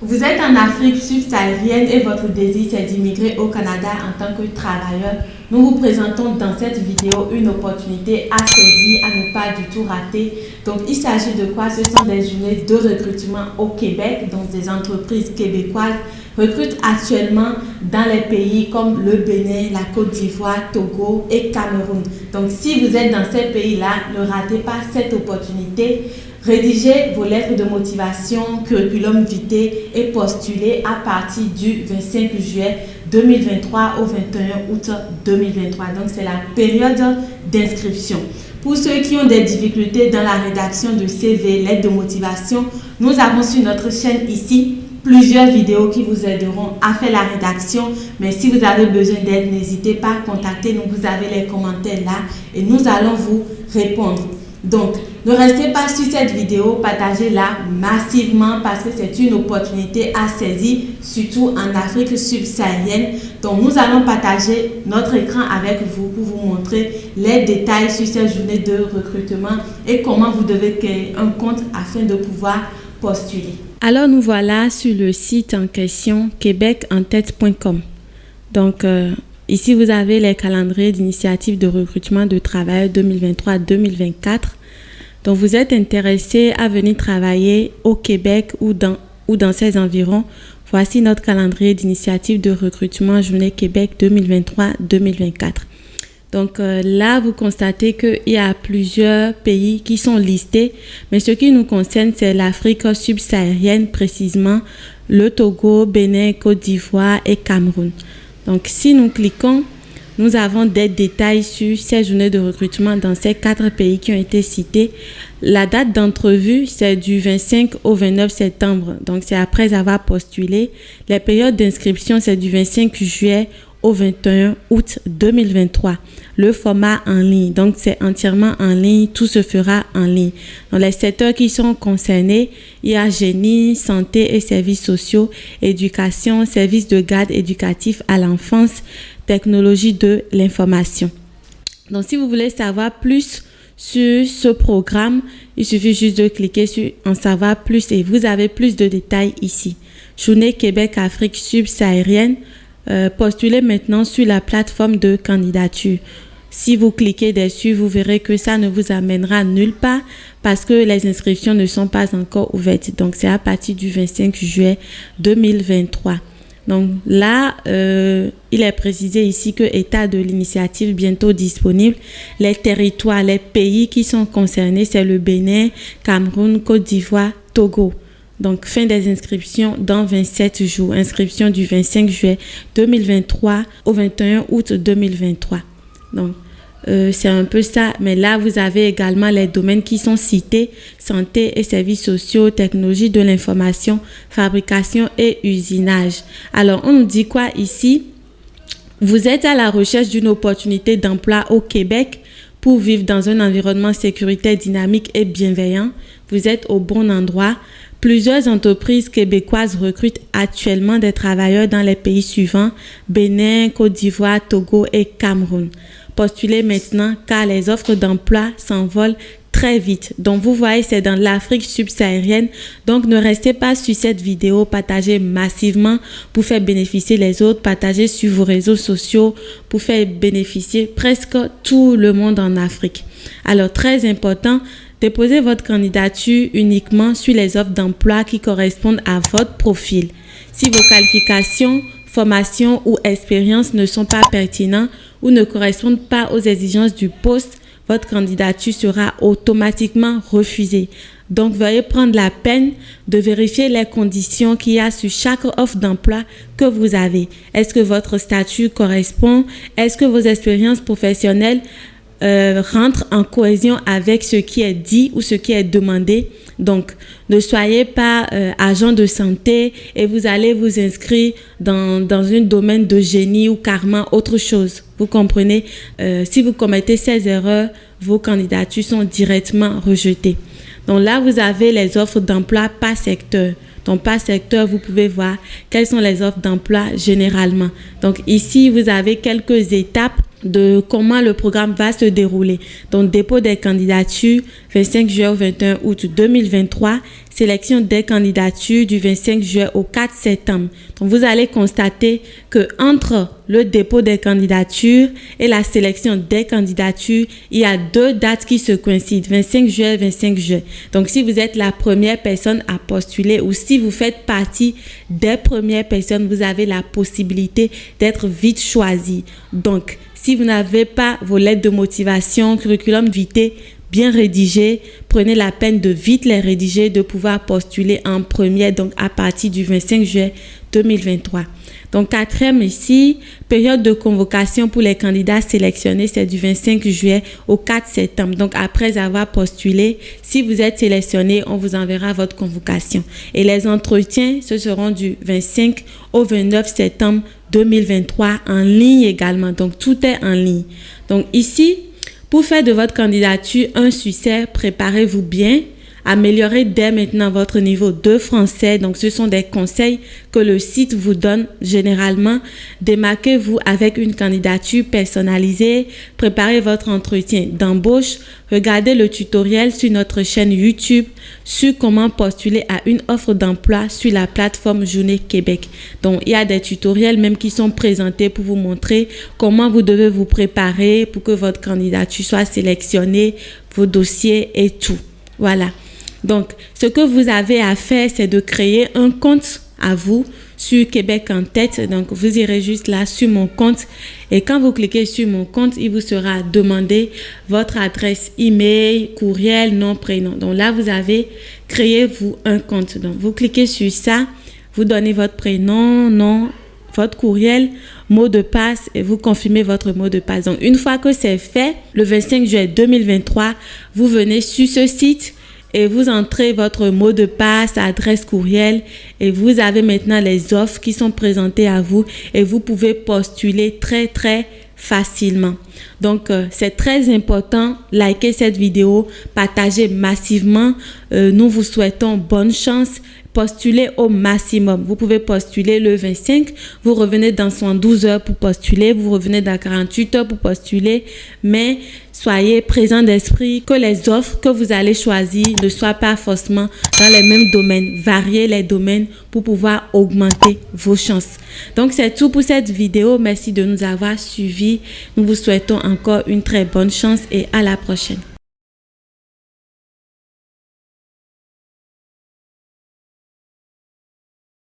Vous êtes en Afrique subsaharienne et votre désir c'est d'immigrer au Canada en tant que travailleur. Nous vous présentons dans cette vidéo une opportunité à saisir, à ne pas du tout rater. Donc il s'agit de quoi? Ce sont des journées de recrutement au Québec, donc des entreprises québécoises recrutent actuellement dans les pays comme le Bénin, la Côte d'Ivoire, Togo et Cameroun. Donc si vous êtes dans ces pays-là, ne ratez pas cette opportunité. Rédigez vos lettres de motivation, curriculum vitae et postulez à partir du 25 juillet 2023 au 21 août 2023. Donc, c'est la période d'inscription. Pour ceux qui ont des difficultés dans la rédaction de CV, lettres de motivation, nous avons sur notre chaîne ici plusieurs vidéos qui vous aideront à faire la rédaction. Mais si vous avez besoin d'aide, n'hésitez pas à contacter nous. Vous avez les commentaires là et nous allons vous répondre. Donc, ne restez pas sur cette vidéo, partagez-la massivement parce que c'est une opportunité à saisir, surtout en Afrique subsaharienne. Donc, nous allons partager notre écran avec vous pour vous montrer les détails sur ces journées de recrutement et comment vous devez créer un compte afin de pouvoir postuler. Alors, nous voilà sur le site en question, québecentête.com. Donc, ici, vous avez les calendriers d'initiatives de recrutement de travailleurs 2023-2024. Donc, vous êtes intéressé à venir travailler au Québec ou dans ses environs. Voici notre calendrier d'initiatives de recrutement Journée Québec 2023-2024. Donc, là, vous constatez qu'il y a plusieurs pays qui sont listés. Mais ce qui nous concerne, c'est l'Afrique subsaharienne, précisément le Togo, Bénin, Côte d'Ivoire et Cameroun. Donc, si nous cliquons, nous avons des détails sur ces journées de recrutement dans ces 4 pays qui ont été cités. La date d'entrevue, c'est du 25 au 29 septembre. Donc, c'est après avoir postulé. Les périodes d'inscription, c'est du 25 juillet au 21 août 2023. Le format en ligne, donc c'est entièrement en ligne, tout se fera en ligne. Dans les secteurs qui sont concernés, il y a génie, santé et services sociaux, éducation, services de garde éducatif à l'enfance, technologie de l'information. Donc si vous voulez savoir plus sur ce programme, il suffit juste de cliquer sur en savoir plus et vous avez plus de détails ici. Journée Québec Afrique subsaharienne. Postulez maintenant sur la plateforme de candidature. Si vous cliquez dessus, vous verrez que ça ne vous amènera nulle part parce que les inscriptions ne sont pas encore ouvertes. Donc, c'est à partir du 25 juillet 2023. Donc là, il est précisé ici que état de l'initiative bientôt disponible. Les territoires, les pays qui sont concernés, c'est le Bénin, Cameroun, Côte d'Ivoire, Togo. Donc, fin des inscriptions dans 27 jours. Inscription du 25 juillet 2023 au 21 août 2023. Donc, c'est un peu ça. Mais là, vous avez également les domaines qui sont cités. Santé et services sociaux, technologie de l'information, fabrication et usinage. Alors, on nous dit quoi ici? Vous êtes à la recherche d'une opportunité d'emploi au Québec pour vivre dans un environnement sécuritaire dynamique et bienveillant. Vous êtes au bon endroit. Plusieurs entreprises québécoises recrutent actuellement des travailleurs dans les pays suivants, Bénin, Côte d'Ivoire, Togo et Cameroun. Postulez maintenant car les offres d'emploi s'envolent très vite. Donc, vous voyez, c'est dans l'Afrique subsaharienne. Donc, ne restez pas sur cette vidéo. Partagez massivement pour faire bénéficier les autres. Partagez sur vos réseaux sociaux pour faire bénéficier presque tout le monde en Afrique. Alors, très important, déposez votre candidature uniquement sur les offres d'emploi qui correspondent à votre profil. Si vos qualifications, formations ou expériences ne sont pas pertinentes ou ne correspondent pas aux exigences du poste, votre candidature sera automatiquement refusée. Donc, veuillez prendre la peine de vérifier les conditions qu'il y a sur chaque offre d'emploi que vous avez. Est-ce que votre statut correspond? Est-ce que vos expériences professionnelles rentre en cohésion avec ce qui est dit ou ce qui est demandé. Donc, ne soyez pas agent de santé et vous allez vous inscrire dans un domaine de génie ou carrément autre chose. Vous comprenez? Si vous commettez ces erreurs, vos candidatures sont directement rejetées. Donc là, vous avez les offres d'emploi par secteur. Donc, par secteur, vous pouvez voir quelles sont les offres d'emploi généralement. Donc, ici, vous avez quelques étapes de comment le programme va se dérouler. Donc, dépôt des candidatures 25 juillet au 21 août 2023, sélection des candidatures du 25 juillet au 4 septembre. Donc, vous allez constater que entre le dépôt des candidatures et la sélection des candidatures, il y a 2 dates qui se coïncident, 25 juillet, 25 juillet. Donc, si vous êtes la première personne à postuler ou si vous faites partie des premières personnes, vous avez la possibilité d'être vite choisi. Donc, si vous n'avez pas vos lettres de motivation, curriculum vitae bien rédigés, prenez la peine de vite les rédiger, de pouvoir postuler en première, donc à partir du 25 juillet 2023. Donc, 4e ici, période de convocation pour les candidats sélectionnés, c'est du 25 juillet au 4 septembre. Donc, après avoir postulé, si vous êtes sélectionné, on vous enverra votre convocation. Et les entretiens, ce seront du 25 au 29 septembre 2023 en ligne également. Donc, tout est en ligne. Donc, ici, pour faire de votre candidature un succès, préparez-vous bien. Améliorez dès maintenant votre niveau de français. Donc, ce sont des conseils que le site vous donne généralement. Démarquez-vous avec une candidature personnalisée. Préparez votre entretien d'embauche. Regardez le tutoriel sur notre chaîne YouTube sur comment postuler à une offre d'emploi sur la plateforme Journée Québec. Donc, il y a des tutoriels même qui sont présentés pour vous montrer comment vous devez vous préparer pour que votre candidature soit sélectionnée, vos dossiers et tout. Voilà. Donc, ce que vous avez à faire, c'est de créer un compte à vous sur Québec en tête. Donc, vous irez juste là sur mon compte et quand vous cliquez sur mon compte, il vous sera demandé votre adresse email, courriel, nom, prénom. Donc là, vous avez créé vous un compte. Donc, vous cliquez sur ça, vous donnez votre prénom, nom, votre courriel, mot de passe et vous confirmez votre mot de passe. Donc, une fois que c'est fait, le 25 juillet 2023, vous venez sur ce site et vous entrez votre mot de passe, adresse courriel et vous avez maintenant les offres qui sont présentées à vous et vous pouvez postuler très facilement. Donc, c'est très important. Likez cette vidéo, partagez massivement. Nous vous souhaitons bonne chance. Postulez au maximum. Vous pouvez postuler le 25, vous revenez dans 72 heures pour postuler, vous revenez dans 48 heures pour postuler, mais soyez présent d'esprit que les offres que vous allez choisir ne soient pas forcément dans les mêmes domaines. Variez les domaines pour pouvoir augmenter vos chances. Donc, c'est tout pour cette vidéo. Merci de nous avoir suivis. Nous vous souhaitons encore une très bonne chance et à la prochaine.